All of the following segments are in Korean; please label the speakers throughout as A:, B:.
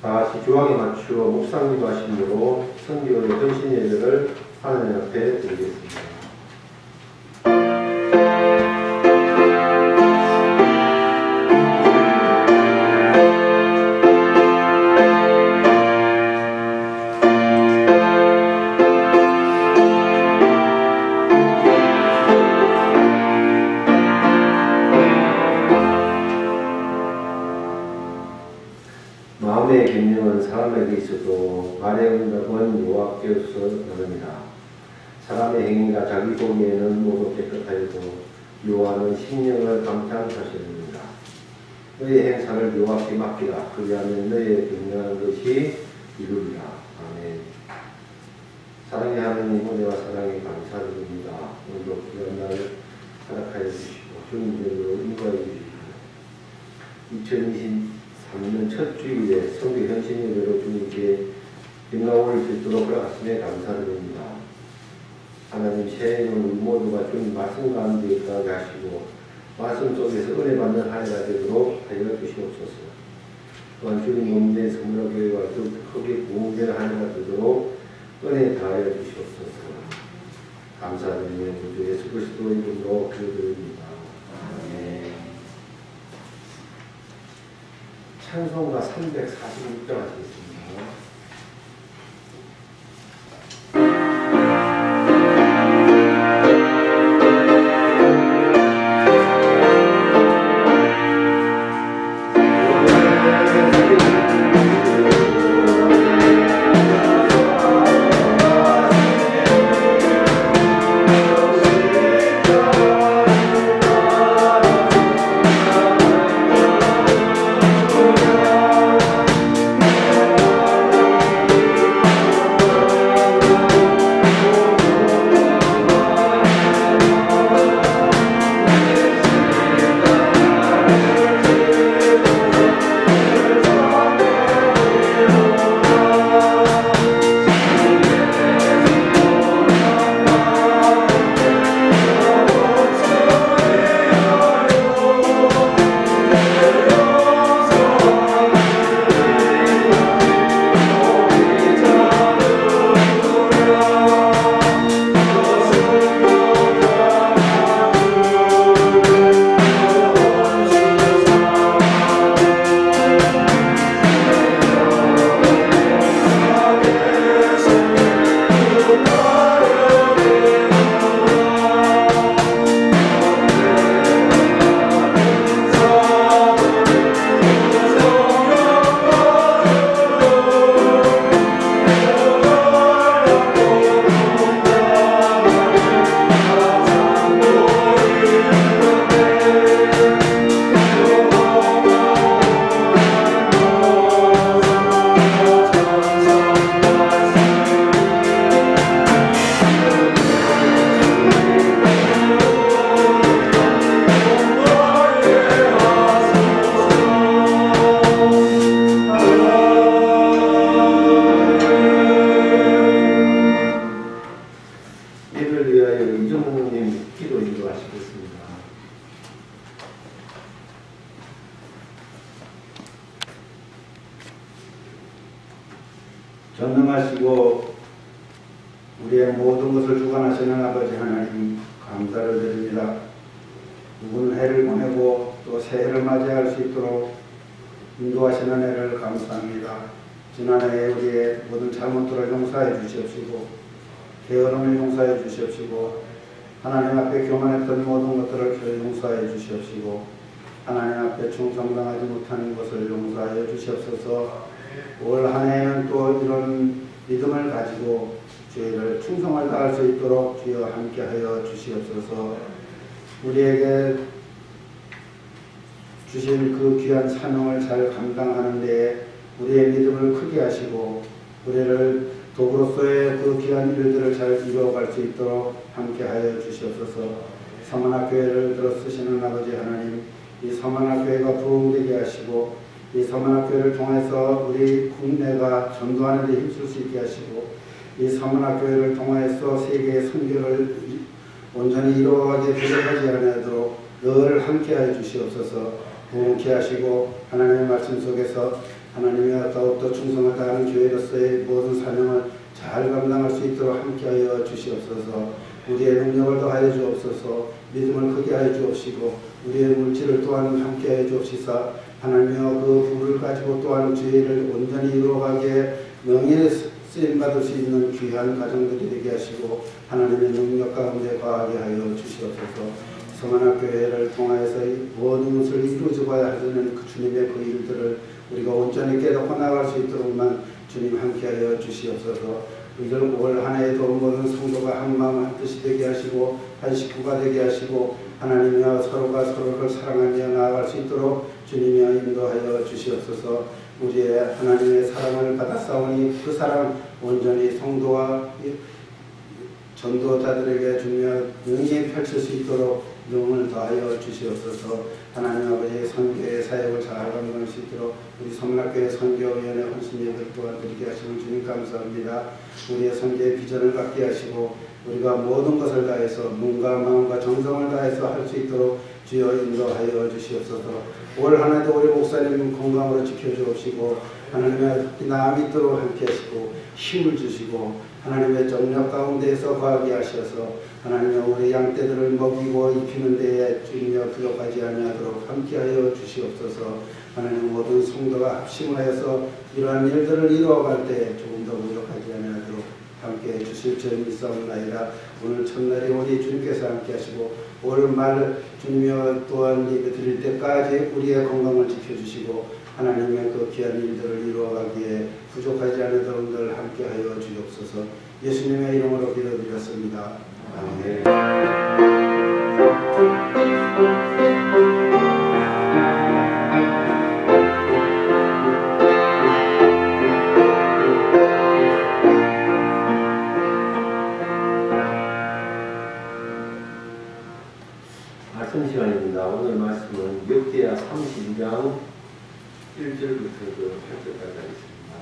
A: 다같이 주황에 맞추어 묵상기도 하심으로 성경의 헌신 예배를 하나님 앞에 드리겠습니다. 마음의 갱령은 사람에게 있어도 말의 응답은 여호와께로서 나릅니다. 사람의 행위가 자기 보기에는 모두 깨끗하여도 여호와는 심령을 감찰하시느니라. 너의 행사를 여호와께 맡기라. 그리하면 너의 갱령하는 것이 이루리라. 아멘. 사랑의 하나님, 은혜와 사랑에 감사드립니다. 오늘도 귀한 날 허락하여 주시고 주님께로 인도하여 주시고 2023년 첫 주일에 성교 현신 예배로 주님께 영광 올릴 수 있도록 허락하심에 감사드립니다. 하나님, 새해에는 우리 모두가 주님 말씀 가운데 있게 하시고 말씀 속에서 은혜 받는 한 해가 되도록 하여 주시옵소서. 또한 주님 몸내 성령교회와 크게 부흥되는 한 해가 되도록 은혜 다하여 주시옵소서. 감사드리며 주 예수 그리스도의 이름으로 기도드립니다. 아멘. 찬송가 346장 하시겠습니다.
B: 전능하시고 우리의 모든 것을 주관하시는 아버지 하나님, 감사를 드립니다. 누군 해를 보내고 또 새해를 맞이할 수 있도록 인도하시는 해를 감사합니다. 지난해에 우리의 모든 잘못들을 용서해 주시옵시고 게으름을 용서해 주시옵시고 하나님 앞에 교만했던 모든 것들을 용서해 주시옵시고 하나님 앞에 충성당하지 못하는 것을 용서하여 주시옵소서. 올 한 해에는 또 이런 믿음을 가지고 주의를 충성을 다할 수 있도록 주여 함께하여 주시옵소서. 우리에게 주신 그 귀한 사명을 잘 감당하는 데에 우리의 믿음을 크게 하시고 우리를 도구로서의 그 귀한 일들을 잘 이루어갈 수 있도록 함께하여 주시옵소서. 서만학교회를 들어 쓰시는 아버지 하나님, 이 서만학교회가 부흥되게 하시고 이 서만학교회를 통해서 우리 국내가 전도하는 데 힘쓸 수 있게 하시고 이 서만학교회를 통해서 세계의 선교를 온전히 이루어가게 되지 않도록 늘 함께하여 주시옵소서. 부흥케 하시고 하나님의 말씀 속에서 하나님의 더욱더 충성을 다하는 교회로서의 모든 사명을 잘 감당할 수 있도록 함께하여 주시옵소서. 우리의 능력을 더하여 주옵소서. 믿음을 크게 하여 주옵시고 우리의 물질을 또한 함께하여 주옵시사 하나님의 그 부를 가지고 또한 주의를 온전히 이루어가기에 명예에 쓰임받을 수 있는 귀한 가정들이 되게 하시고 하나님의 능력 가운데 거하게 하여 주시옵소서. 성안학교회를 통하여서 모든 것을 이루어져야 하는 그 주님의 그 일들을 우리가 온전히 깨닫고 나갈 수 있도록만 주님 함께하여 주시옵소서. 이들 올 한 해에도 모든 성도가 한 마음 한 뜻이 되게 하시고 한 식구가 되게 하시고 하나님이여 서로가 서로를 사랑하며 나아갈 수 있도록 주님이여 인도하여 주시옵소서. 우리의 하나님의 사랑을 받았사오니 그 사랑 온전히 성도와 전도자들에게 주며 능히 펼칠 수 있도록 능을 더하여 주시옵소서. 하나님 아버지의 선교의 사역을 잘 감당할 수 있도록 우리 성락교회 선교위원회 헌신예배를 도와드리게 하시는 주님 감사합니다. 우리의 선교의 비전을 갖게 하시고 우리가 모든 것을 다해서 몸과 마음과 정성을 다해서 할 수 있도록 주여 인도하여 주시옵소서. 올 한 해도 우리 목사님 건강으로 지켜주옵시고 하나님의 나음이 있도록 함께 하시고 힘을 주시고 하나님의 정력 가운데에서 거하게 하셔서 하나님의 우리 양떼들을 먹이고 입히는 데에 주님여 부족하지 아니하도록 함께하여 주시옵소서. 하나님 모든 성도가 합심하여서 이러한 일들을 이루어갈 때 조금 더 부족하지 아니하도록 함께해 주실 줄 믿사옵나이다. 오늘 첫날에 우리 주님께서 함께 하시고 올 말 주님여 또한 예배 드릴 때까지 우리의 건강을 지켜주시고 하나님의 그 귀한 일들을 이루어가기에 부족하지 않으도록 늘 함께하여 주옵소서. 예수님의 이름으로 기도드렸습니다. 아멘.
A: 말씀 시간입니다. 오늘 말씀은 역대하 32장 1절부터 8절까지 하겠습니다.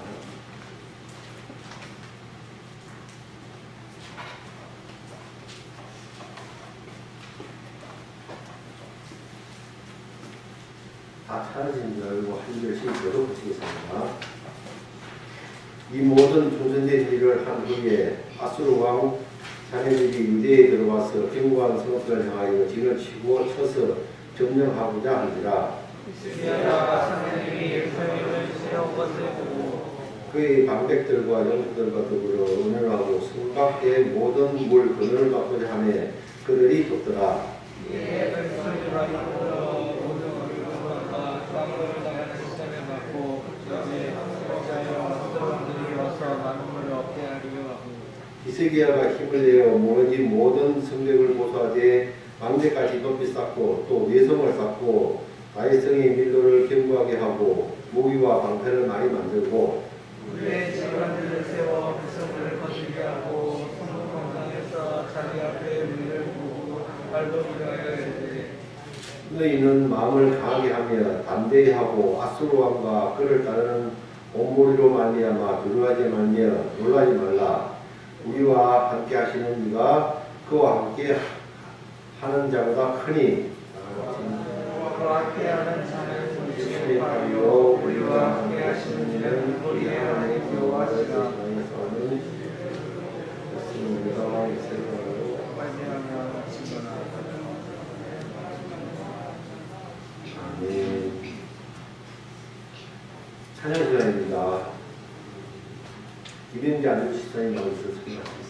A: 다 찾아진 줄 알고 한 절씩 저도 붙이겠습니다. 이 모든 종전된 일을 한 후에 아수르 왕 자네들이 유대에 들어와서 견고한 성읍들을 향하여 진을 치고 쳐서 점령하고자 하니라. 그의 방백들과 영부들과 더불어 은연하고 성곽의 모든 물 근원을 받고자 하며 그들이 돕더라. 히스기야가 힘을 내어 무너진 모든 성벽을 보수하되 망대까지 높이 쌓고 또 외성을 쌓고 다윗성의 밀로를 견고하게 하고 무기와 방패를 많이 만들고
C: 그의 지관들을 세워 그 성을 거칠게 하고 성문광장에서 자기 앞에 문을 두고 발도기를 하여 이르되
A: 너희는 마음을 강하게 하며 담대히 하고 아수르 왕과 그를 따르는 온무리로 말미암아 두려워하지 말며 놀라지 말라. 우리와 함께 하시는 이가 그와 함께 하는 자보다 크니
C: 그와 함께 하는 자는
A: 예수의 팔이요
C: 우리와 함께 하시는 이는 우리의 하나님 여호와시라.
A: 찬양 시간입니다. 이병재 안주시사님 나오셔서 소개하겠습니다.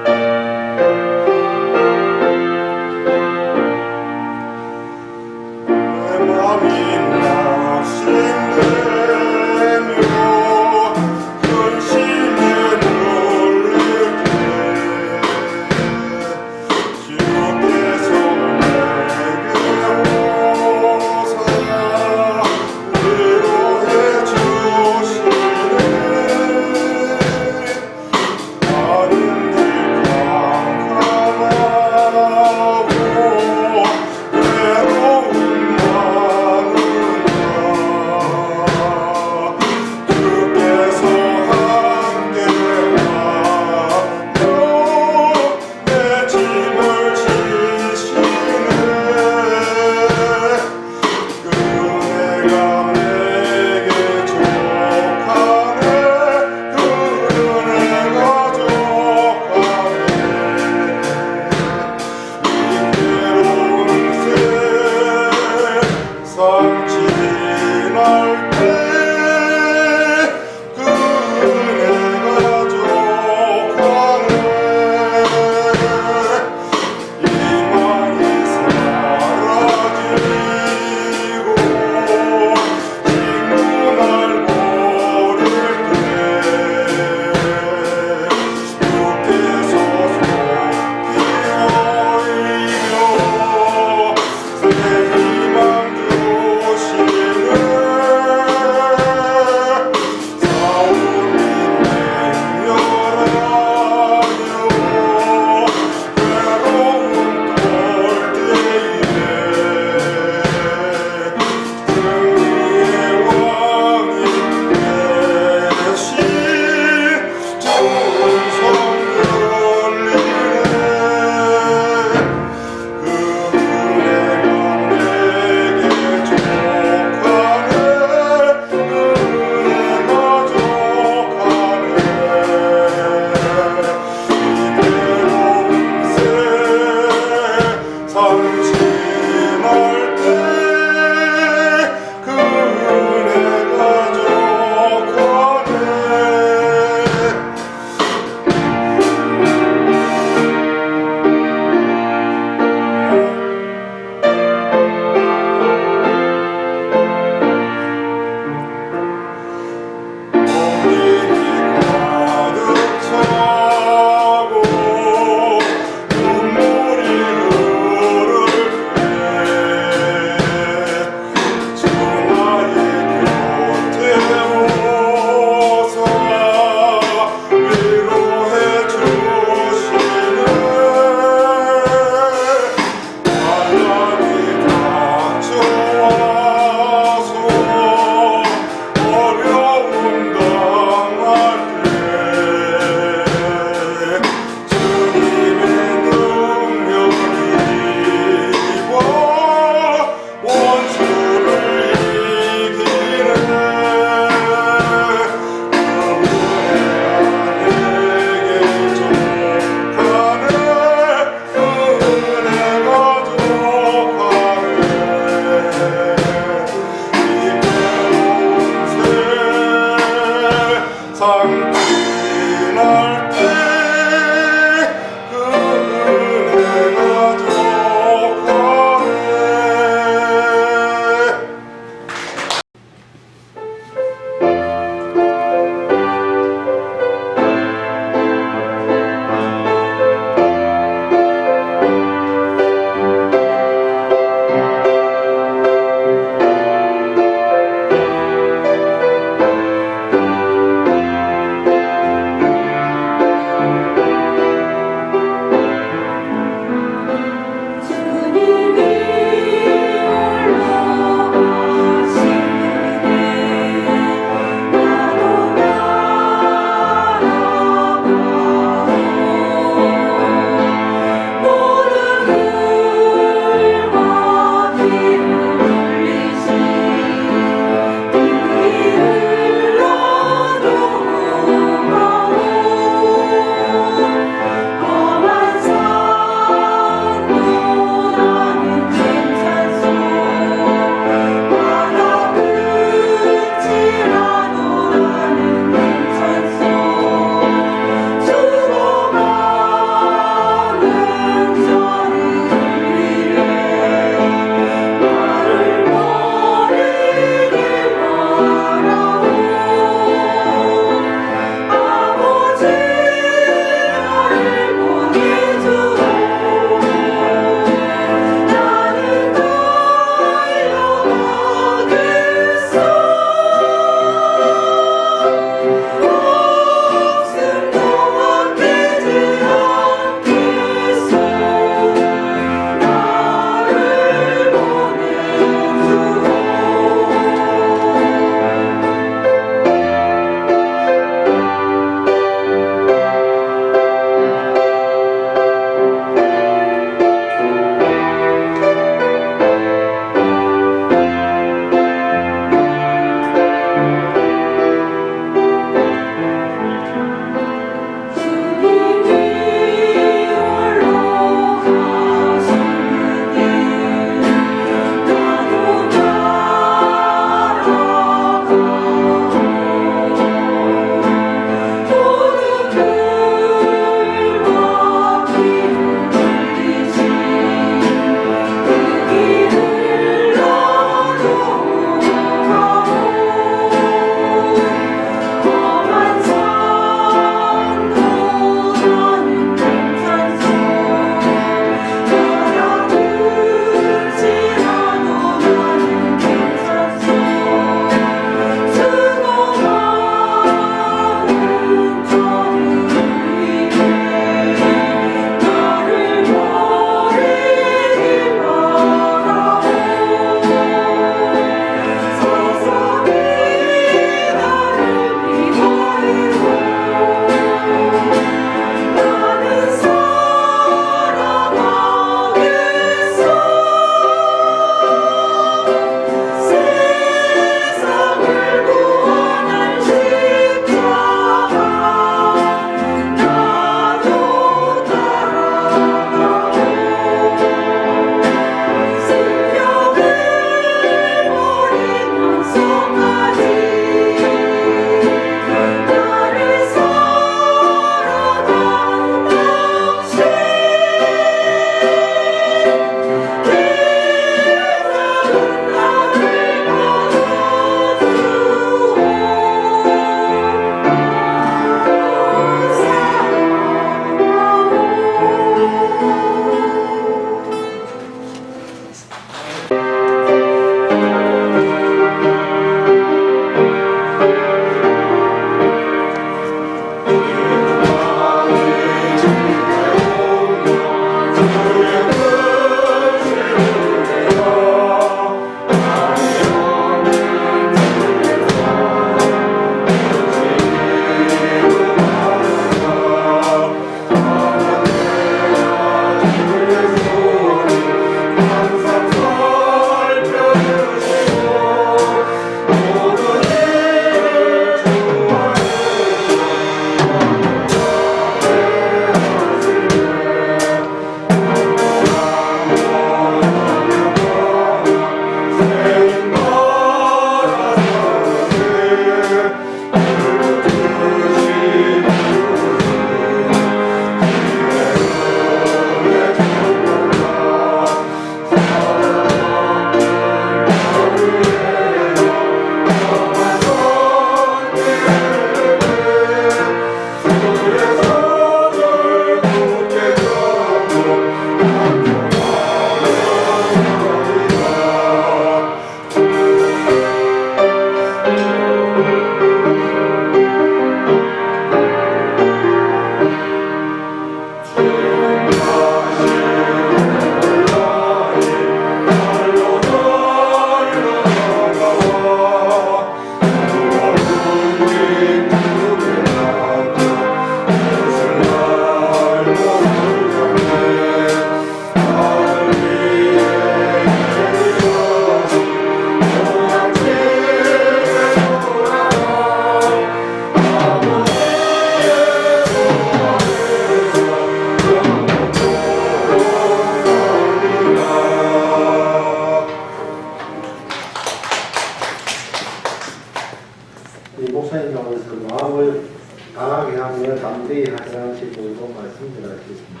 A: 말씀하시겠습니다.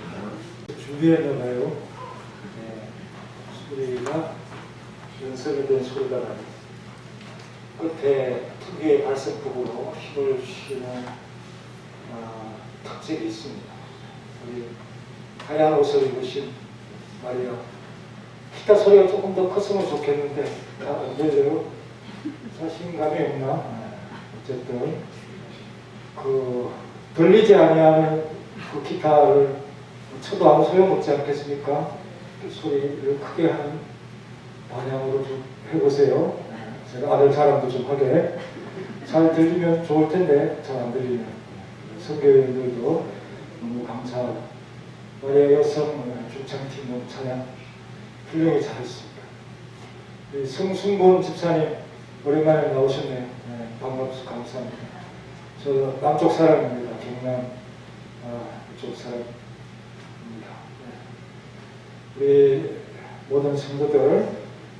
C: 준비했나봐요. 소리가 연습이 된 소리가 나요. 끝에 특유의 발성법으로 힘을 쉬는 특징이 있습니다. 우리 하얀 옷을 입으신 마리아, 기타 소리가 조금 더 컸으면 좋겠는데 안 들려요? 자신감이 없나? 어쨌든 들리지 아니하는 그 기타를 쳐도 아무 소용없지 않겠습니까? 그 소리를 크게 하는 방향으로 좀 해보세요. 제가 아들 자랑도 좀 하게. 잘 들리면 좋을 텐데 잘 안 들리면 선교인들도 너무 감사하고 마리아 여성 중창팀 찬양 훌륭히 잘했습니다. 우리 성순본 집사님 오랜만에 나오셨네요. 반갑습니다. 감사합니다. 저 남쪽 사람입니다. 경남 이쪽 사람입니다. 우리 모든 성도들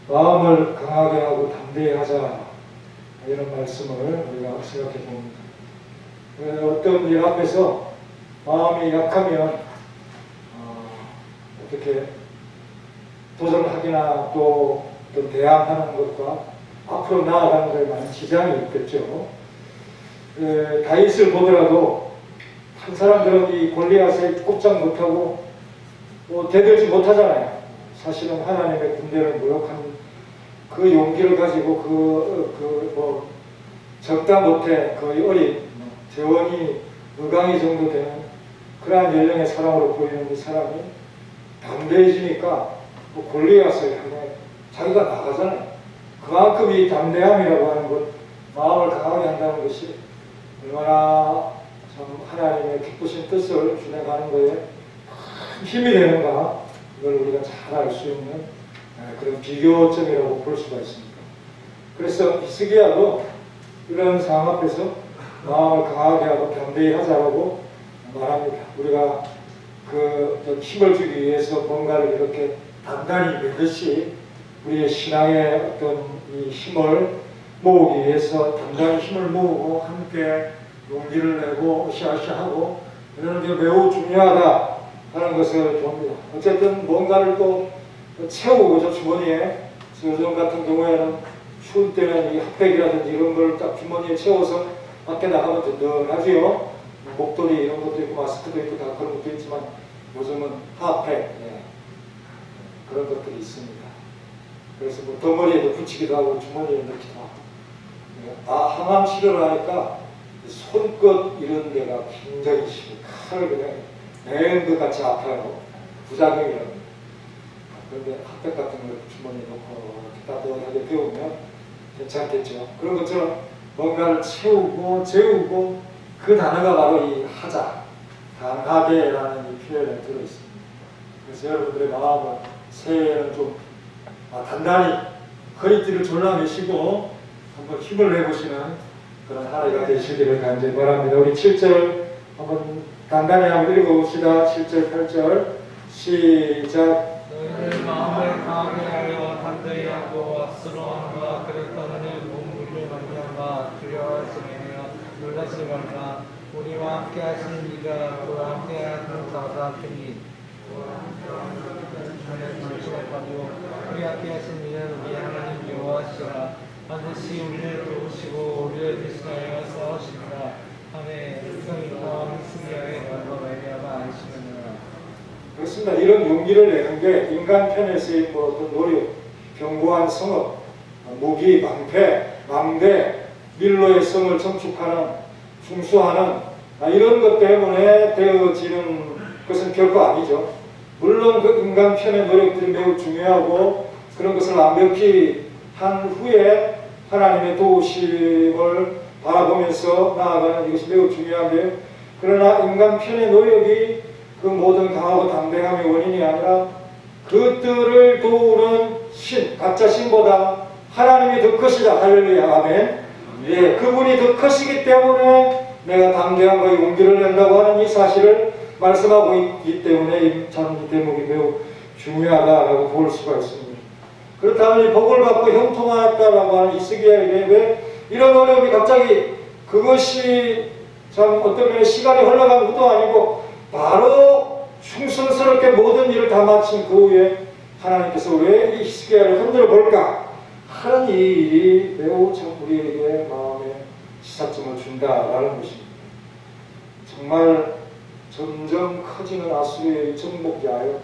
C: 마음을 강하게 하고 담대히 하자 이런 말씀을 우리가 생각해 봅니다. 어떤 일 앞에서 마음이 약하면 어떻게 도전하기나 또 대항하는 것과 앞으로 나아가는 것에 많은 지장이 있겠죠. 다윗을 보더라도 한 사람들은 이 골리앗에 꼼짝 못하고 대들지 못하잖아요. 사실은 하나님의 군대를 모욕한 그 용기를 가지고 적다 못해 거의 어린 재원이 의강이 정도 되는 그러한 연령의 사람으로 보이는 이 사람이 담대해지니까 골리앗을 향해 자기가 나가잖아요. 그만큼 이 담대함이라고 하는 것, 마음을 강하게 한다는 것이 얼마나 참 하나님의 기쁘신 뜻을 준행하는 것에 큰 힘이 되는가, 이걸 우리가 잘 알 수 있는 그런 비교점이라고 볼 수가 있습니다. 그래서 히스기야도 이런 상황 앞에서 마음을 강하게 하고 담대히 하자라고 말합니다. 우리가 힘을 주기 위해서 뭔가를 이렇게 단단히 매듯이 우리의 신앙의 어떤 이 힘을 모으기 위해서 단단히 힘을 모으고 함께 용기를 내고 으쌰으쌰하고 이런 게 매우 중요하다 하는 것을 봅니다. 어쨌든 뭔가를 또 채우고 그죠, 주머니에. 요즘 같은 경우에는 추울 때는 이 핫팩이라든지 이런 걸 딱 주머니에 채워서 밖에 나가면 든든하지요. 목도리 이런 것도 있고 마스크도 있고 다 그런 것도 있지만 요즘은 핫팩 그런 것들이 있습니다. 그래서 덩어리에도 붙이기도 하고 주머니에 넣기도 하고. 항암 치료를 하니까 손끝 이런 데가 굉장히 심해. 칼을 그냥 매는 것 같이 아파요. 부작용이랍니다. 그런데 핫팩 같은 걸 주머니에 넣고 따뜻하게 데우면 괜찮겠죠. 그런 것처럼 뭔가를 채우고 재우고 그 단어가 바로 이 하자, 강하게라는 이 표현에 들어있습니다. 그래서 여러분들의 마음은 새해에는 좀 단단히 허리띠를 졸라매시고 한번 힘을 내보시는 그런 하루가 되시기를 간절히 바랍니다. 우리 7절 한번 단단히 한번 읽어봅시다. 7절, 8절 시작.
D: 너희를 마음을 강하게 하여 담대히 하고 스러움과 그랬던 일 몸부를 말미암아 두려워하시며 놀라지 말라. 우리와 함께 하신 이가 그와 함께 하는 자가 되니 우리 함께 하신 이는 우리 하나님 여호와시라. 반드시 우리를 도우시고 우리를 대신하여 싸우시리라. 아멘. 성령과 히스기야의 말과 말미암아 안심하느라.
C: 그렇습니다. 이런 용기를 내는 게 인간 편에서의 어떤 노력, 견고한 성업, 무기, 방패, 망대, 밀로의 성을 청축하는, 중수하는 이런 것 때문에 되어지는 것은 결코 아니죠. 물론 그 인간 편의 노력들이 매우 중요하고 그런 것을 완벽히 한 후에 하나님의 도우심을 바라보면서 나아가는 이것이 매우 중요한데요. 그러나 인간 편의 노력이 그 모든 강하고 담대함의 원인이 아니라 그들을 도우는 신, 가짜 신보다 하나님이 더 크시다. 할렐루야. 아멘. 예, 그분이 더 크시기 때문에 내가 담대함과 용기를 낸다고 하는 이 사실을 말씀하고 있기 때문에 참 이 대목이 매우 중요하다라고 볼 수가 있습니다. 그렇다면 이 복을 받고 형통하였다라고 하는 히스기야에게 왜 이런 어려움이 갑자기 그것이 참 어떤 면에 시간이 흘러간 것도 아니고 바로 다 마친 그 후에 하나님께서 왜 이 히스기야를 흔들어 볼까 하는 이 일이 매우 참 우리에게 마음에 시사점을 준다라는 것입니다. 정말 점점 커지는 아수르의 정복자여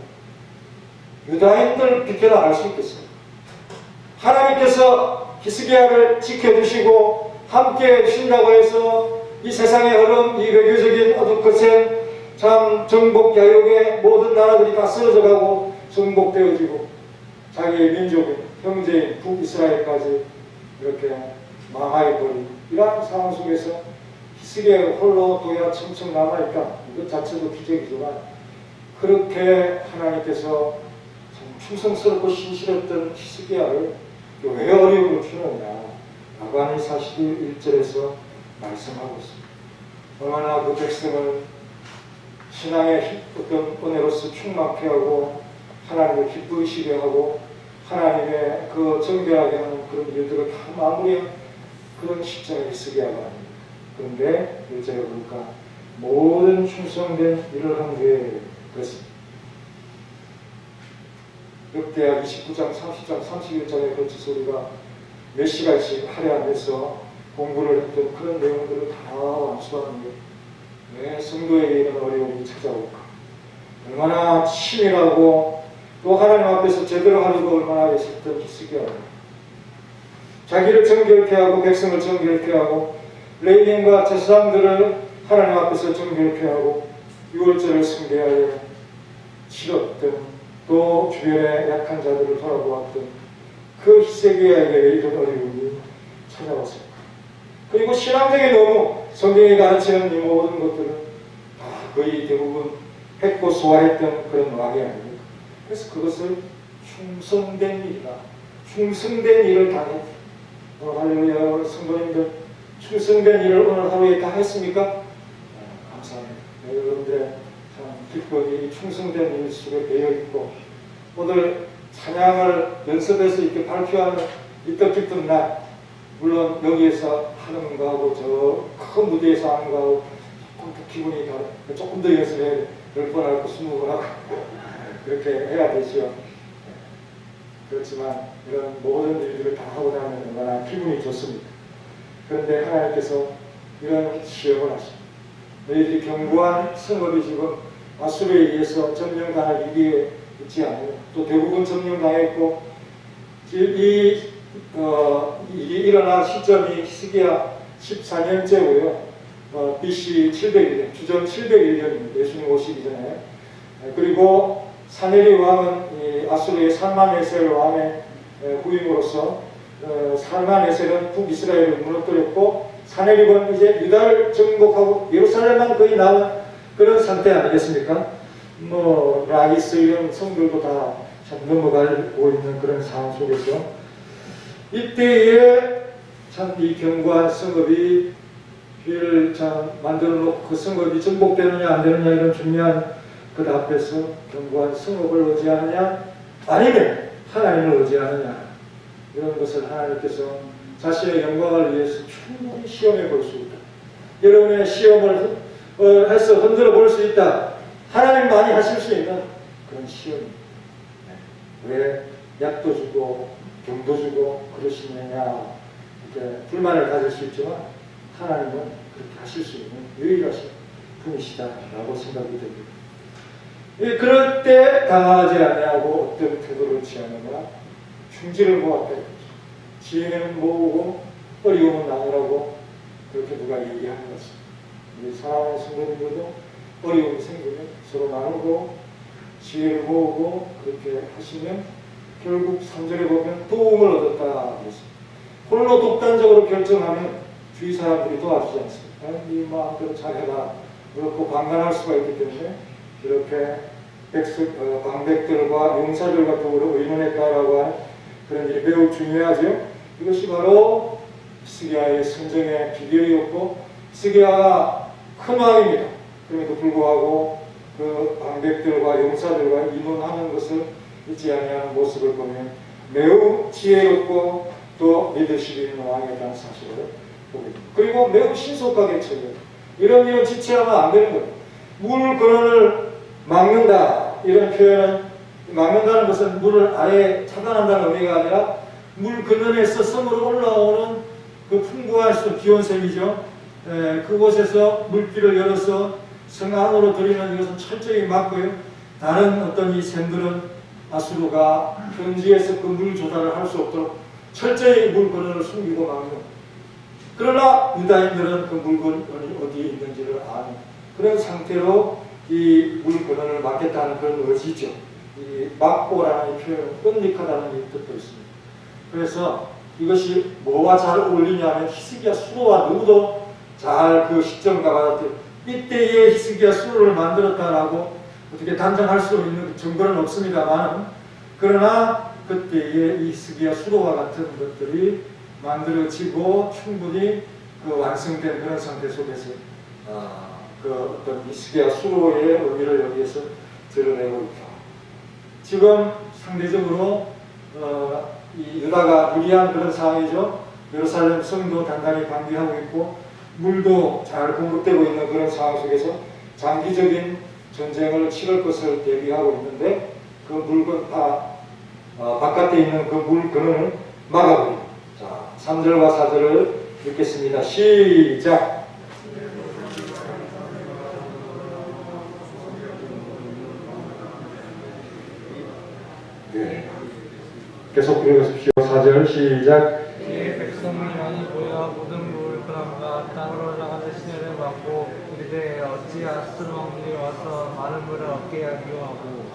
C: 유다인들 비켜나갈 수 있겠습니다. 하나님께서 히스기야를 지켜주시고 함께 해주신다고 해서 이 세상에 흐른 이 외교적인 어둠 끝에 참 정복 야욕의 모든 나라들이 다 쓰러져가고 정복되어지고 자기의 민족인 형제인 북이스라엘까지 이렇게 망하여버린 이러한 상황 속에서 히스기야가 홀로 도야 층층 남아있다. 이것 자체도 기적이지만 그렇게 하나님께서 참 충성스럽고 신실했던 히스기야를 왜 어려움을 주느냐 라고 사실이 1절에서 말씀하고 있습니다. 얼마나 그 백성을 신앙의 어떤 은혜로서 충만케 하고 하나님을 기쁘시게 하고 하나님의 그 정결하게 하는 그런 일들을 다 마무리한 그런 시점에 히스기야가 아닙니다. 그런데 1절에 보니까 모든 충성된 일을 한 후에 그렇습니다. 역대하 29장, 30장, 31장에 걸쳐서 우리가 몇 시간씩 할애하면서 공부를 했던 그런 내용들을 다 완수하는데 왜 성도에게 이런 어려움이 찾아올까? 얼마나 치밀하고 또 하나님 앞에서 제대로 하려고 얼마나 애썼던 히스기야가 자기를 정결케 하고 백성을 정결케 하고 레위인과 제사장들을 하나님 앞에서 정결케 하고 유월절을 숭배하여 치렀던 또 주변의 약한 자들을 돌아보았던 그 히스기야에게 이런 어려움이 찾아왔습니다. 그리고 신앙적인 너무 성경이 가르치는 이 모든 것들은 다 거의 대부분 했고 소화했던 그런 왕이 아닙니까? 그래서 그것을 충성된 일이다. 충성된 일을 다 했다. 오늘 할렐루야 성도님들 충성된 일을 오늘 하루에 다 했습니까? 감사합니다. 여러분들의 참 기쁨이 충성된 일 속에 배어있고 오늘 찬양을 연습해서 이렇게 발표하는 이 뜻깊은 날 물론 여기에서 하는 거하고 저 큰 무대에서 하는 거하고 조금 더 기분이 다르 조금 더 연습해 10번 하고 20번 하고 그렇게 해야 되죠. 그렇지만 이런 모든 일들을 다 하고 나면 얼마나 기분이 좋습니다. 그런데 하나님께서 이런 시험을 하십니다. 너희들이 견고한 성읍이 지금 아수르에 의해서 점령당할 일이 있지 않아요. 또 대부분 점령당했고 일이 일어난 시점이 히스기야 14년째고요. BC 701년, 주전 701년입니다. 예수님 오시기 전에. 그리고 사네립 왕은 아수르의 살만에셀 왕의 후임으로서 살만에셀은 북이스라엘을 무너뜨렸고 사네립은 이제 유다를 정복하고 예루살렘만 거의 남은 그런 상태 아니겠습니까? 뭐 라기스 이런 성들도 다 참 넘어가고 있는 그런 상황 속에서 이때에 참 이 견고한 성읍이 를 참 만들어 놓고 그 성읍이 정복되느냐 안 되느냐 이런 중요한 그 앞에서 견고한 성읍을 의지하느냐 아니면 하나님을 의지하느냐 이런 것을 하나님께서 자신의 영광을 위해서 충분히 시험해 볼 수 있다. 여러분의 시험을 해서 흔들어 볼 수 있다. 하나님만이 하실 수 있는 그런 시험입니다. 왜 약도 주고 병도 주고 그러시느냐 이렇게 불만을 가질 수 있지만 하나님은 그렇게 하실 수 있는 유일하신 분이시다라고 생각이 됩니다. 그럴 때 당하지 아니하고 어떤 태도를 취하느냐 충지를 모았다. 지혜는 모으고 어려움은 나누라고 그렇게 누가 얘기하는 것입니다. 우리 사랑하는 성도님들도 어려움이 생기면 서로 나누고 지혜를 모으고 그렇게 하시면 결국 3절에 보면 도움을 얻었다. 홀로 독단적으로 결정하면 주위 사람들이 도와주지 않습니다. 네 마음대로 잘해라. 그렇고 방관할 수가 있기 때문에 이렇게 방백들과 용사들과 더불어 의논했다라고 하는 그런 일이 매우 중요하죠. 이것이 바로 히스기야의 성정의 비결이었고 히스기야가 큰 왕입니다. 그럼에도 불구하고 그 방백들과 용사들과 의논하는 것을 잊지 아니하는 모습을 보면 매우 지혜롭고 또 리더십이 있는 왕이라는 사실을 보게 됩니다. 그리고 매우 신속하게 처리해요. 이런 지체하면 안 되는 거예요. 물 근원을 막는다 이런 표현은 막는다는 것은 물을 아예 차단한다는 의미가 아니라 물 근원에서 섬으로 올라오는 그 풍부한 기온샘이죠. 그곳에서 물길을 열어서 성 안으로 들이는 이것은 철저히 막고요. 다른 어떤 이 샘들은 아수르가 현지에서 그 물 조달을 할 수 없도록 철저히 물 근원을 숨기고 막는. 그러나 유다인들은 그 물 근원이 어디에 있는지를 아는 그런 상태로 이 물 근원을 막겠다는 그런 의지죠. 이 막고라는 이 표현은 은닉하다는 이 뜻도 있습니다. 그래서 이것이 뭐와 잘 어울리냐면 히스기야 수로와 너무도 잘 그 시점과 같아요. 이때에 히스기야 수로를 만들었다라고 어떻게 단정할 수 있는 증거는 없습니다만, 그러나 그때에 이 히스기야 수로와 같은 것들이 만들어지고 충분히 그 완성된 그런 상태 속에서 그 어떤 히스기야 수로의 의미를 여기에서 드러내고 있다. 지금 상대적으로 이 유다가 유리한 그런 상황이죠. 예루살렘 성도 단단히 방비하고 있고 물도 잘 공급되고 있는 그런 상황 속에서 장기적인 전쟁을 치를 것을 대비하고 있는데 그 물건 바깥에 있는 그 물 근원을 막아버립니다. 자, 3절과 4절을 읽겠습니다. 시작. 네. 계속 읽으십시오. 4절 시작.
D: 이 백성이 많이 모여 모든 물을 그람과 땅으로 나가는 시내를 막고 이르되 어찌 아수르왕들이 와서 많은 물을 얻게 하기도 하고.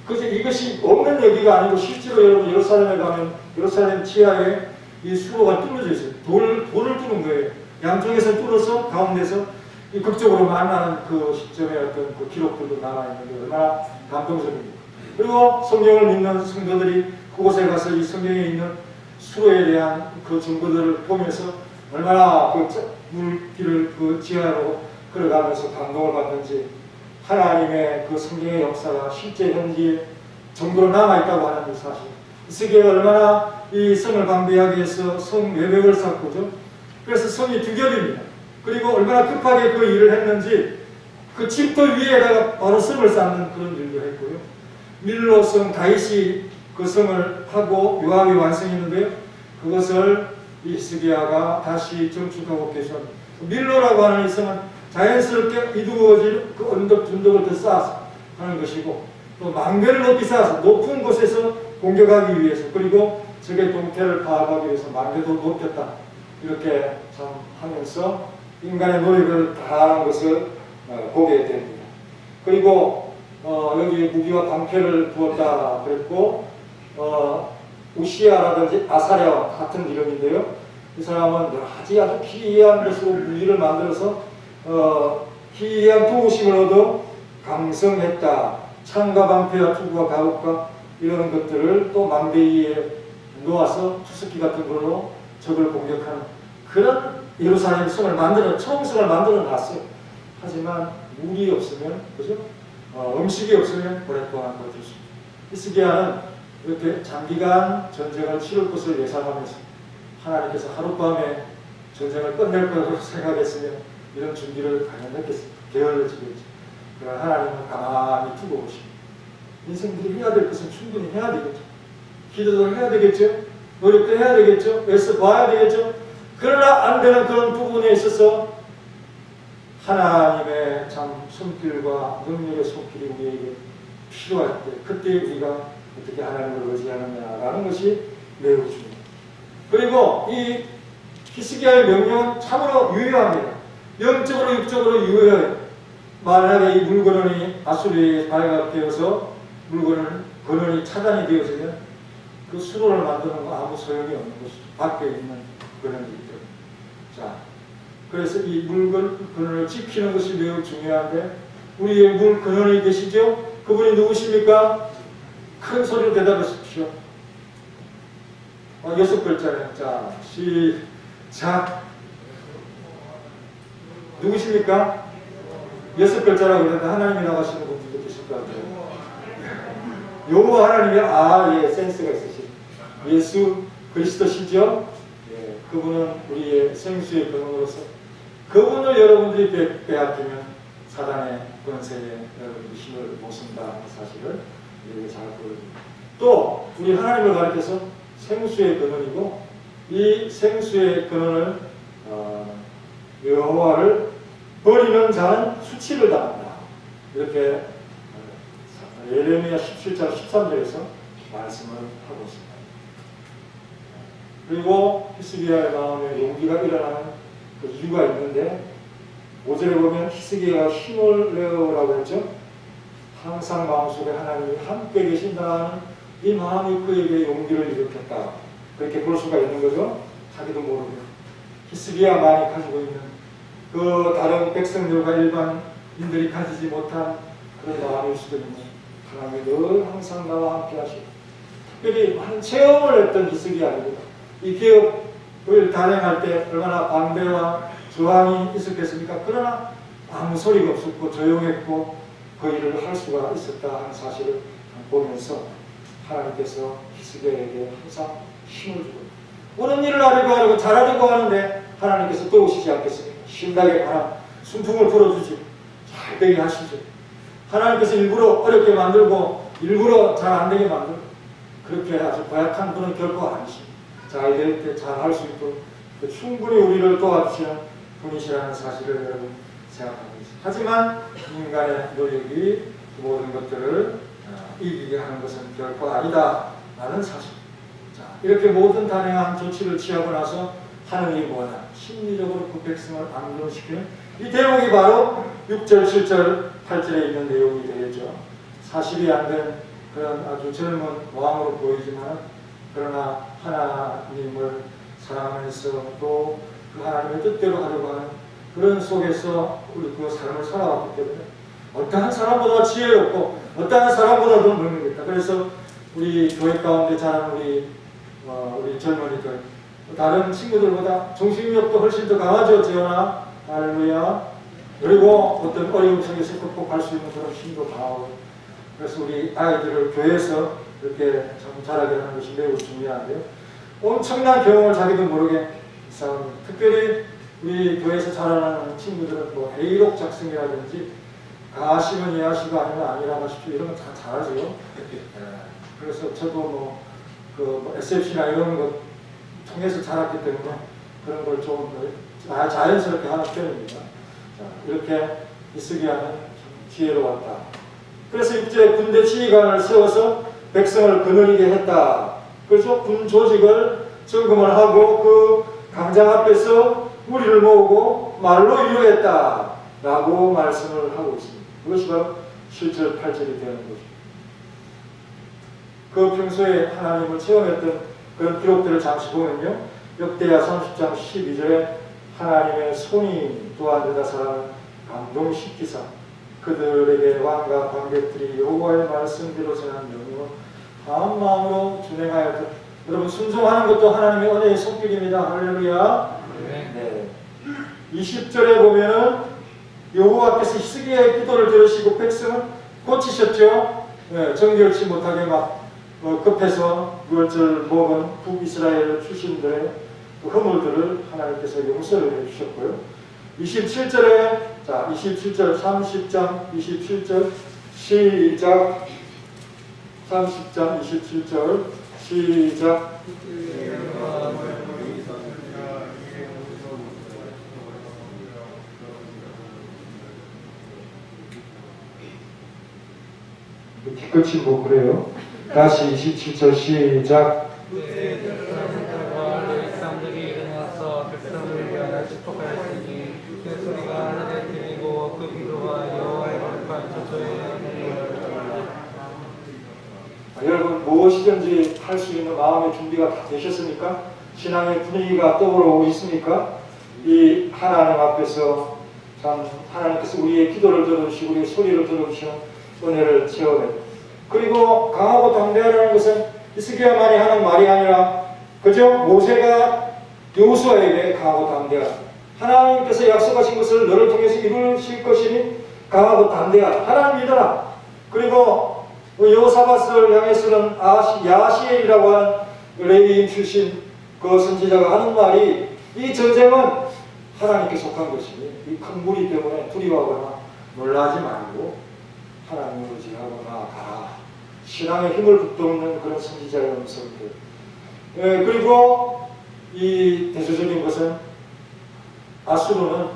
C: 그래서 이것이 없는 얘기가 아니고 실제로 여러분 예루살렘에 가면 예루살렘 지하에 이 수로가 뚫어져 있어요. 돌을 뚫은 거예요. 양쪽에서 뚫어서 가운데서 이 극적으로 만나는 그 시점의 어떤 그 기록들도 남아있는 게 얼마나 감동적입니다. 그리고 성경을 믿는 성도들이 그곳에 가서 이 성경에 있는 수로에 대한 그 증거들을 보면서 얼마나 그 물길을 그 지하로 걸어가면서 감동을 받는지, 하나님의 그 성경의 역사가 실제 현지에 정부로 남아있다고 하는 이 사실. 히스기야가 얼마나 이 성을 방비하기 위해서 성 외벽을 쌓고죠. 그래서 성이 두 겹입니다. 그리고 얼마나 급하게 그 일을 했는지 그 집돌 위에다가 바로 성을 쌓는 그런 일도 했고요. 밀로 성 다윗이 그 성을 하고 요압이 완성했는데요. 그것을 이 히스기야가 다시 정축하고 계셨습니다. 밀로라고 하는 이 성은 자연스럽게 이두어질 그 언덕 둔덕을 더 쌓아서 하는 것이고, 또 망대를 높이 쌓아서 높은 곳에서 공격하기 위해서, 그리고 적의 동태를 파악하기 위해서 망대도 높였다. 이렇게 참 하면서 인간의 노력을 다하는 것을 보게 됩니다. 그리고 여기 무기와 방패를 부었다 그랬고, 우시아라든지 아사랴와 같은 이름인데요. 이 사람은 여러 가지 아주 기이한 것으로 무기를 만들어서 희귀한 도우심을 얻어 강성했다. 창과 방패와 투구와 가옥과 이런 것들을 또 망대 위에 놓아서 투스키 같은 걸로 적을 공격하는 그런 예루살렘 성을 처음성을 만들어 놨어요. 하지만 물이 없으면, 그죠? 음식이 없으면 오랫동안 버틸 수 있습니다. 히스기야는 이렇게 장기간 전쟁을 치를 것을 예상하면서 하나님께서 하룻밤에 전쟁을 끝낼 것으로 생각했으면 이런 준비를 과연 했겠습니까? 게을러지겠죠. 그러나 하나님은 가만히 두고 오십니다. 인생들이 해야 될 것은 충분히 해야 되겠죠. 기도도 해야 되겠죠. 노력도 해야 되겠죠. 애써 봐야 되겠죠. 그러나 안 되는 그런 부분에 있어서 하나님의 참 손길과 능력의 손길이 우리에게 필요할 때, 그때 우리가 어떻게 하나님을 의지하느냐라는 것이 매우 중요합니다. 그리고 이 히스기야의 명령은 참으로 유효합니다. 영적으로 육적으로 유효해요. 만약에 이 물건원이 아수르에 발각되어서 근원이 차단이 되어지면 그 수로를 만드는 건 아무 소용이 없는 것이죠. 밖에 있는 근원이기 때문에. 자, 그래서 이 물건원을 지키는 것이 매우 중요한데, 우리의 물 근원이 계시죠? 그분이 누구십니까? 큰 소리로 대답하십시오. 6글자네요. 자, 시작. 누구십니까? 6글자라고 그러는데 하나님이 나가시는 분들도 계실 것 같아요. 여호와 하나님이 예, 센스가 있으시죠. 예수 그리스도시죠. 예, 그분은 우리의 생수의 근원으로서 그분을 여러분들이 빼앗기면 사단의 권세에 여러분들이 힘을 못 쓴다는 사실을 이렇게 잘 보여줍니다. 또 우리 하나님을 가리켜서 생수의 근원이고 이 생수의 근원을 여호와를 버리는 자는 수치를 당한다. 이렇게 예레미야 17장 13절에서 말씀을 하고 있습니다. 그리고 히스기야의 마음에 용기가 일어나는 그 이유가 있는데 5절에 보면 히스기야가 힘을 내어라고 했죠. 항상 마음속에 하나님이 함께 계신다는 이 마음이 그에게 용기를 일으켰다. 그렇게 볼 수가 있는 거죠. 자기도 모르게 히스기야만이 가지고 있는 그 다른 백성들과 일반인들이 가지지 못한 그런 마음일 수도 있는 하나님이 늘 항상 나와 함께 하시고 특별히 많은 체험을 했던 히스기야입니다. 이 기업을 단행할 때 얼마나 반대와 저항이 있었겠습니까? 그러나 아무 소리가 없었고 조용했고 그 일을 할 수가 있었다 하는 사실을 보면서 하나님께서 히스기야에게 항상 힘을 주고 옳은 일을 하려고 잘하려고 하는데 하나님께서 또 오시지 않겠습니까? 신나게 하나 순풍을 불어주지 잘 되게 하시죠. 하나님께서 일부러 어렵게 만들고 일부러 잘 안 되게 만들고 그렇게 아주 고약한 분은 결코 아니십니다. 자, 이럴 때 잘 할 수 있도록 충분히 우리를 도와주시는 분이시라는 사실을 여러분 생각하고 있습니다. 하지만 인간의 노력이 모든 것들을 이기게 하는 것은 결코 아니다 라는 사실. 자, 이렇게 모든 다양한 조치를 취하고 나서 하는 일이 뭐냐? 심리적으로 그 백성을 안정시키는 이 대목이 바로 6절, 7절, 8절에 있는 내용이 되겠죠. 사실이 안 된 그런 아주 젊은 왕으로 보이지만 그러나 하나님을 사랑하면서 또 그 하나님의 뜻대로 하려고 하는 그런 속에서 우리 그 삶을 살아왔기 때문에 어떠한 사람보다 지혜롭고 어떠한 사람보다도 능력있다. 그래서 우리 교회 가운데 자란 우리 젊은이들 다른 친구들보다 정신력도 훨씬 더 강하죠. 재현아 할렐루야. 그리고 어떤 어려움 속에서 극복할 수 있는 그런 힘도 강하고 그래서 우리 아이들을 교회에서 이렇게 참 자라게 하는 것이 매우 중요한데요. 엄청난 경험을 자기도 모르게 쌓은 특별히 우리 교회에서 자라나는 친구들은 뭐 A록 작성이라든지 가시면 이하시가 아니면 아니라 싶죠. 이런 거 다 잘하죠. 그래서 저도 뭐 SFC나 이런 거 통해서 자랐기 때문에 그런 걸 좀 자연스럽게 하는 편입니다. 자, 이렇게 히스기야는 지혜로웠다. 그래서 이제 군대 지휘관을 세워서 백성을 거느리게 했다. 그래서 군 조직을 점검을 하고 그 강장 앞에서 무리를 모으고 말로 위로했다 라고 말씀을 하고 있습니다. 그것이 바로 7절 8절이 되는 거죠. 그 평소에 하나님을 체험했던 그런 기록들을 잠시 보면요. 역대하 30장 12절에 하나님의 손이 또한 여자 사람을 감동시키사 그들에게 왕과 관객들이 여호와의 말씀대로 전한 명령을 한 마음으로 준행하였다. 여러분 순종하는 것도 하나님의 은혜의 손길입니다. 할렐루야. 네. 20절에 보면은 여호와께서 히스기야의 기도를 들으시고 백성을 고치셨죠. 네, 정결치 못하게 막 급해서 6월절 먹은 북이스라엘 출신들의 그 허물들을 하나님께서 용서를 해주셨고요. 27절에 자 27절 30장 27절 시작 30장 27절 시작 뒤끝이 뭐 그래요? 다시 27절 시작
D: 백성들이 일어나서 백성을 위하여 축복하였으니 그 소리가 하늘에 들리고 그 기도가 여호와의 거룩한 처소에
C: 여러분 무엇이든지 할 수 있는 마음의 준비가 다 되셨습니까? 신앙의 분위기가 떠오르고 있습니까? 이 하나님 앞에서 참 하나님께서 우리의 기도를 들어주시고 우리의 소리를 들어주시는 은혜를 체험해. 그리고 강하고 담대하라는 것은 히스기야만이 하는 말이 아니라 그저 모세가 여호수아에게 강하고 담대하라. 하나님께서 약속하신 것을 너를 통해서 이루실 것이니 강하고 담대하라. 하나님 믿어라. 그리고 여호사밧을 향해서는 야시엘이라고 하는 레위인 출신 그 선지자가 하는 말이 이 전쟁은 하나님께 속한 것이니 이 큰 무리 때문에 두려워하거나 놀라지 말고 하나님을 의지하고 나아가라. 신앙의 힘을 북돋는 그런 선지자의 음성들. 그리고 이 대조적인 것은 아수르는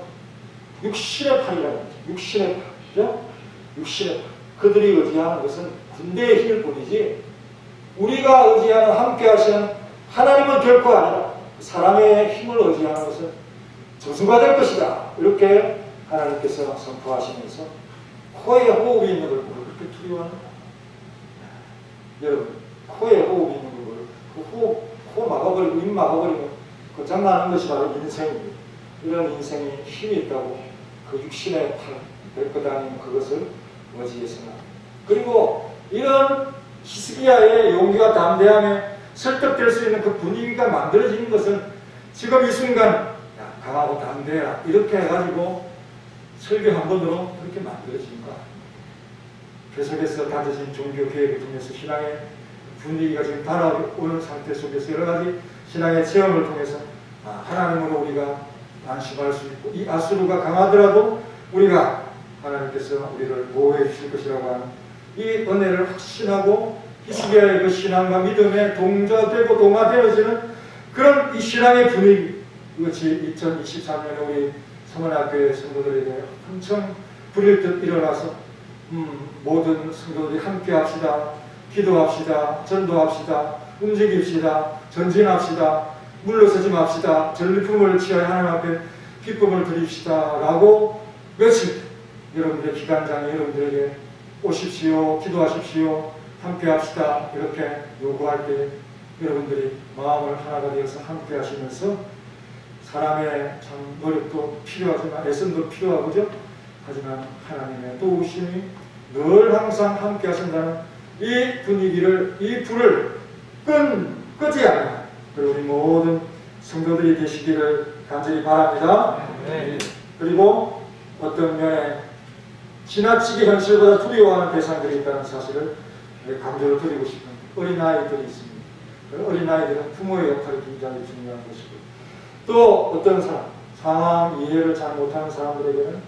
C: 육신의 팔이라는 거죠. 육신의 팔. 그죠? 육신의 팔. 그들이 의지하는 것은 군대의 힘일 뿐이지 우리가 의지하는 함께 하시는 하나님은 결코 아니라 사람의 힘을 의지하는 것은 저주가 될 것이다. 이렇게 하나님께서 선포하시면서 코에 호흡이 있는 걸 보고 그렇게 두려워하는 거예요. 여러분, 코에 호흡이 있는 걸 보고 그 호흡, 코 막아버리고 입 막아버리면 그 장난하는 것이 바로 인생입니다. 이런 인생에 힘이 있다고 그 육신의 팔, 벨거다니는 그것을 의지해서는 그리고 이런 히스기야의 용기와 담대함에 설득될 수 있는 그 분위기가 만들어지는 것은 지금 이 순간 야, 강하고 담대해라 이렇게 해가지고 설교 한 번으로 그렇게 만들어진 거야. 계속해서 다져진 종교 계획을 통해서 신앙의 분위기가 지금 달아오는 상태 속에서 여러 가지 신앙의 체험을 통해서 하나님으로 우리가 안심할 수 있고 이 아수르가 강하더라도 우리가 하나님께서 우리를 보호해 주실 것이라고 하는 이 은혜를 확신하고 히스기야의 그 신앙과 믿음에 동조되고 동화되어지는 그런 이 신앙의 분위기 이것이 2023년에 우리 서문학교의 성도들에게 엄청 불일 듯 일어나서 모든 성도들이 함께 합시다. 기도합시다. 전도합시다. 움직입시다. 전진합시다. 물러서지 맙시다. 전리품을 취하여 하나님 앞에 기쁨을 드립시다. 라고 외칠 때 여러분들의 기관장이 여러분들에게 오십시오. 기도하십시오. 함께 합시다. 이렇게 요구할 때 여러분들이 마음을 하나가 되어서 함께 하시면서 사람의 참 노력도 필요하지만 애씀도 필요하고죠. 하지만 하나님의 도우심이 늘 항상 함께 하신다는 이 분위기를, 이 불을 끄지 않는 그리고 우리 모든 성도들이 되시기를 간절히 바랍니다.
D: 네.
C: 그리고 어떤 면에 지나치게 현실보다 두려워하는 대상들이 있다는 사실을 강조를 드리고 싶은 어린아이들이 있습니다. 어린아이들은 부모의 역할이 굉장히 중요한 것이고 또 어떤 사람, 상황 이해를 잘 못하는 사람들에게는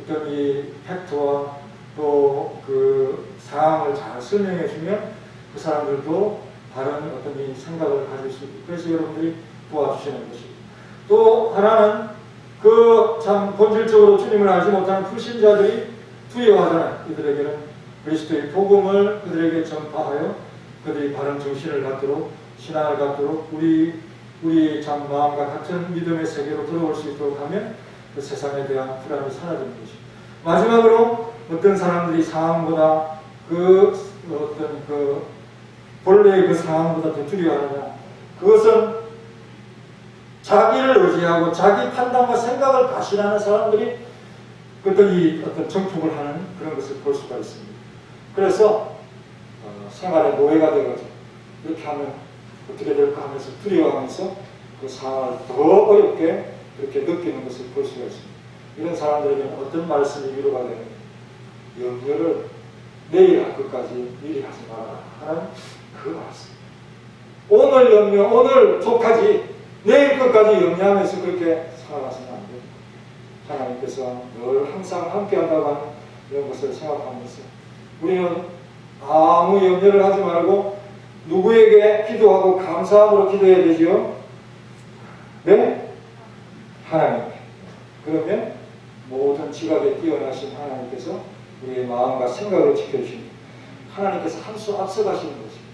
C: 어떤 이 팩트와 또 그 상황을 잘 설명해 주면 그 사람들도 바른 어떤 이 생각을 가질 수 있고 그래서 여러분들이 도와주시는 것이고 또 하나는 그 참 본질적으로 주님을 알지 못하는 불신자들이 두려워하잖아요. 이들에게는 그리스도의 복음을 그들에게 전파하여 그들이 바른 정신을 갖도록 신앙을 갖도록 우리 참 마음과 같은 믿음의 세계로 들어올 수 있도록 하면 그 세상에 대한 불안이 사라지는 것이고 마지막으로 어떤 사람들이 상황보다 그 어떤 그 본래의 그 상황보다 더 두려워하느냐 그것은 자기를 의지하고 자기 판단과 생각을 과신하는 사람들이 어떤 정폭을 하는 그런 것을 볼 수가 있습니다. 그래서 생활의 노예가 되어가지고 이렇게 하면 어떻게 될까 하면서 두려워하면서 그 상황을 더 어렵게 그렇게 느끼는 것을 볼 수가 있습니다. 이런 사람들에게는 어떤 말씀이 위로가 되는 염려를 내일 할 것까지 미리 하지 마라 하는 그 말씀. 오늘 염려, 오늘 족하지 내일 것까지 염려하면서 그렇게 살아가서는 안 됩니다. 하나님께서 늘 항상 함께한다고 하는 이런 것을 생각하면서 우리는 아무 염려를 하지 말고 누구에게 기도하고 감사함으로 기도해야 되죠? 네? 하나님께. 그러면 모든 지각에 뛰어나신 하나님께서 우리의 마음과 생각을 지켜주십니다. 하나님께서 한 수 앞서가시는 것입니다.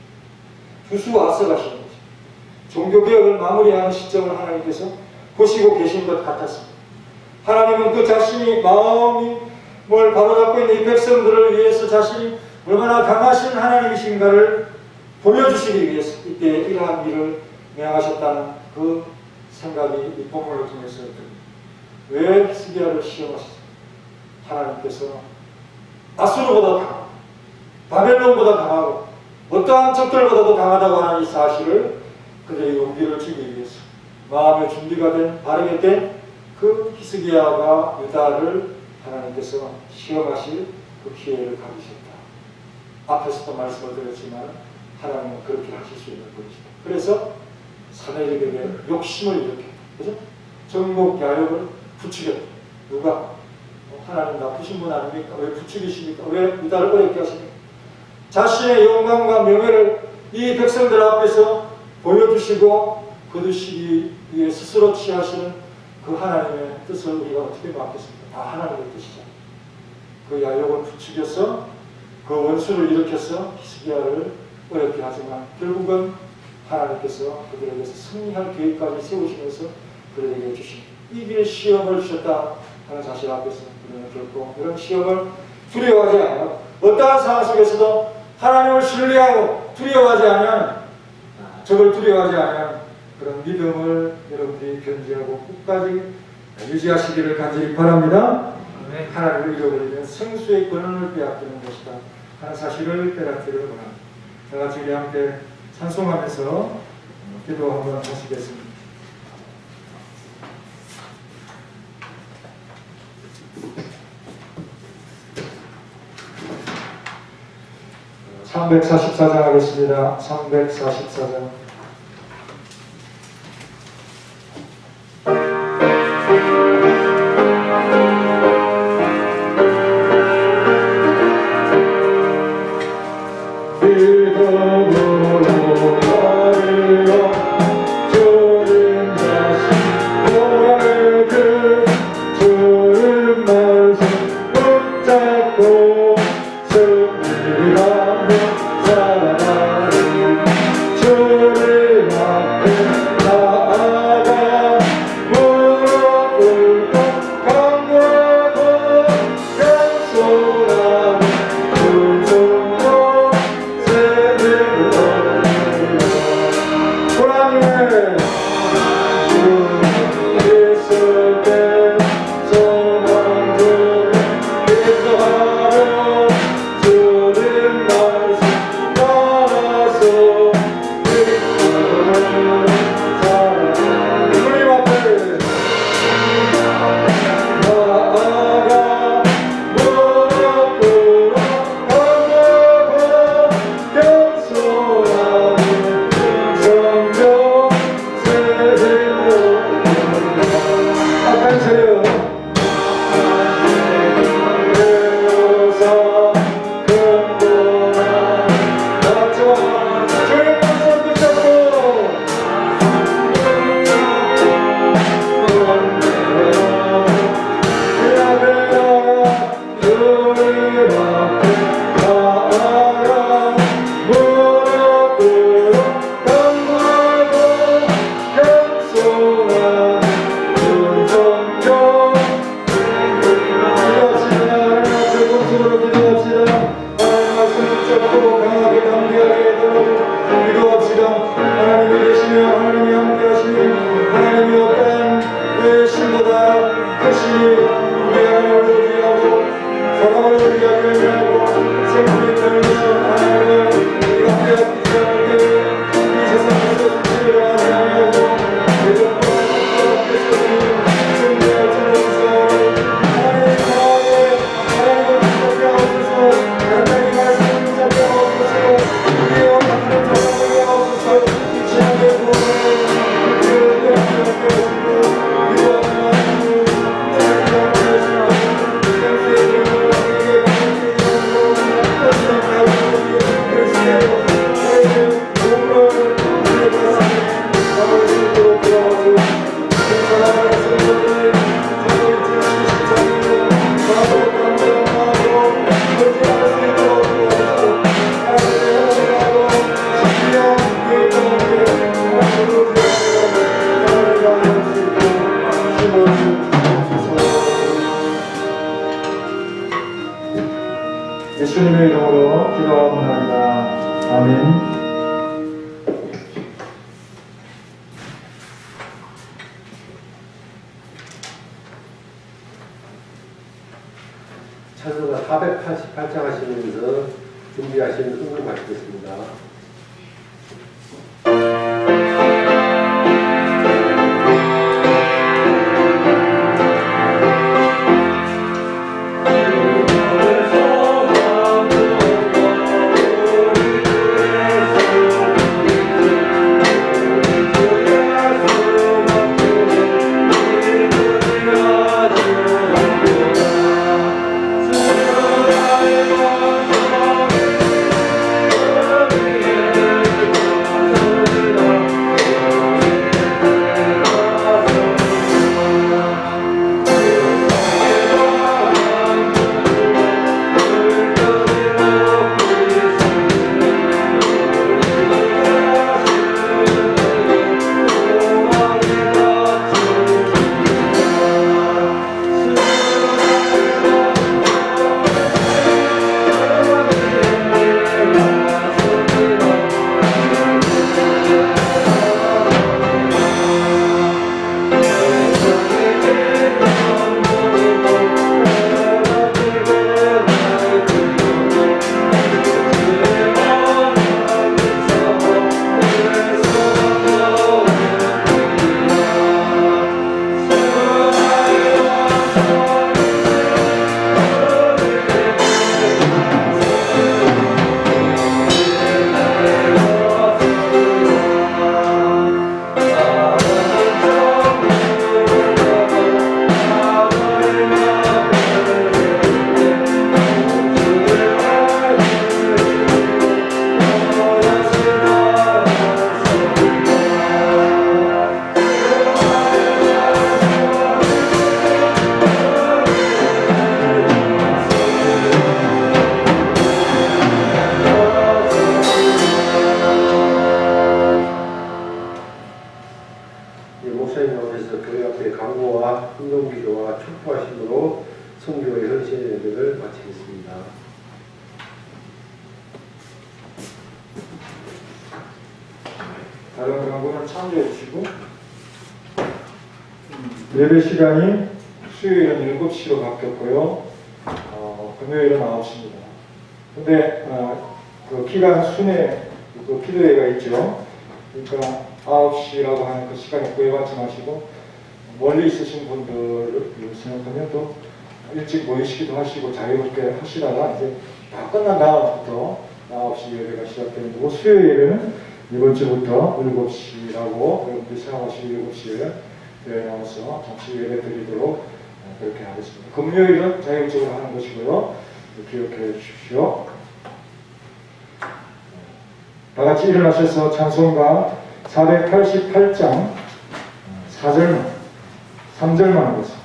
C: 두 수 앞서가시는 것입니다. 종교개혁을 마무리하는 시점을 하나님께서 보시고 계신 것 같았습니다. 하나님은 그 자신이 마음을 바로잡고 있는 이 백성들을 위해서 자신이 얼마나 강하신 하나님이신가를 보여주시기 위해서 이때 이러한 일을 명하셨다는 그 생각이 이 본문을 통해서 듭니다. 왜 히스기야를 시험하셨습니까? 하나님께서 아수르보다 강하고 바벨론보다 강하고 어떠한 적들보다도 강하다고 하는 이 사실을 그들의 용기를 주기 위해서 마음의 준비가 된 바르게 된 그 히스기야와 유다를 하나님께서 시험하실 그 기회를 가지셨다. 앞에서도 말씀을 드렸지만 하나님은 그렇게 하실 수 있는 분이시다. 그래서 사내들에게 욕심을 일으켰다. 그죠? 정복 야욕을 부추겼다. 누가? 하나님 나쁘신 분 아닙니까? 왜 부추기십니까? 왜 유다를 어렵게 하십니까? 자신의 영광과 명예를 이 백성들 앞에서 보여주시고 거두시기 위해 스스로 취하시는 그 하나님의 뜻을 우리가 어떻게 막겠습니까? 다 하나님의 뜻이죠. 그 야곱을 부추겨서 그 원수를 일으켜서 히스기야를 어렵게 하지만 결국은 하나님께서 그들에게서 승리할 계획까지 세우시면서 그들에게 주신 이길 시험을 주셨다 하는 사실 앞에서 우리는 결코 이런 시험을 두려워하지 않아요. 어떠한 상황 속에서도 하나님을 신뢰하고 두려워하지 않으면 적을 두려워하지 않으면 그런 믿음을 여러분들이 견지하고 끝까지 유지하시기를 간절히 바랍니다. 하나님을 잃어버리면 생수의 권한을 빼앗기는 것이다 하는 사실을 깨닫기를 바랍니다. 다 같이 우리 함께 찬송하면서 기도 한번 하시겠습니다. (344장) 하겠습니다. 344장. 예수님의 이름으로 기도합니다. 아멘.
A: 찬송가 488장 하시면서 준비하시는 흥을 마치겠습니다.
C: 다른 강구는 참조해 주시고 예배 시간이 수요일은 7시로 바뀌었고요. 금요일은 9시입니다. 근데 그 기간 순회 그 기도회가 있죠. 그러니까 9시라고 하는 그 시간에 구애받지 마시고 멀리 있으신 분들을 생각하면 또 일찍 모이시기도 하시고 자유롭게 하시다가 이제 다 끝난 다음부터 9시 예배가 시작되는 거고, 수요 예배는 이번 주부터 7시라고 여러분들이 생각하시고 7시에 교회에 나와서 잠시 예배 드리도록 그렇게 하겠습니다. 금요일은 자율적으로 하는 것이고요. 기억해 주십시오. 다 같이 일어나셔서 찬송가 488장 4절만 3절만 하겠습니다.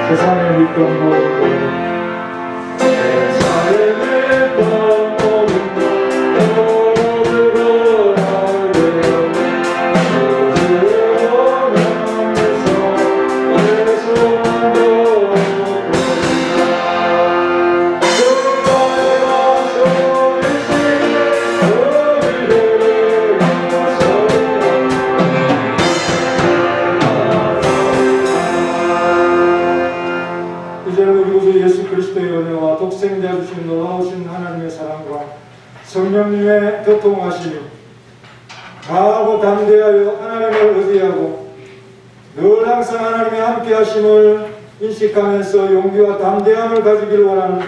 C: 세상에 믿던 모든 세상에 믿던 모든 독생자 주신 놀라우신 하나님의 사랑과 성령님의 교통하심이 강하고 담대하여 하나님을 의지하고 늘 항상 하나님의 함께 하심을 인식하면서 용기와 담대함을 가지기를 원하는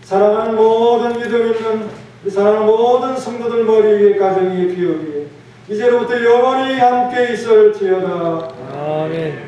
C: 사랑하는 모든 믿음 있는 사랑하는 모든 성도들 머리 위에 가정이 비 위에 이제로부터 영원히 함께 있을지어다.
D: 아멘.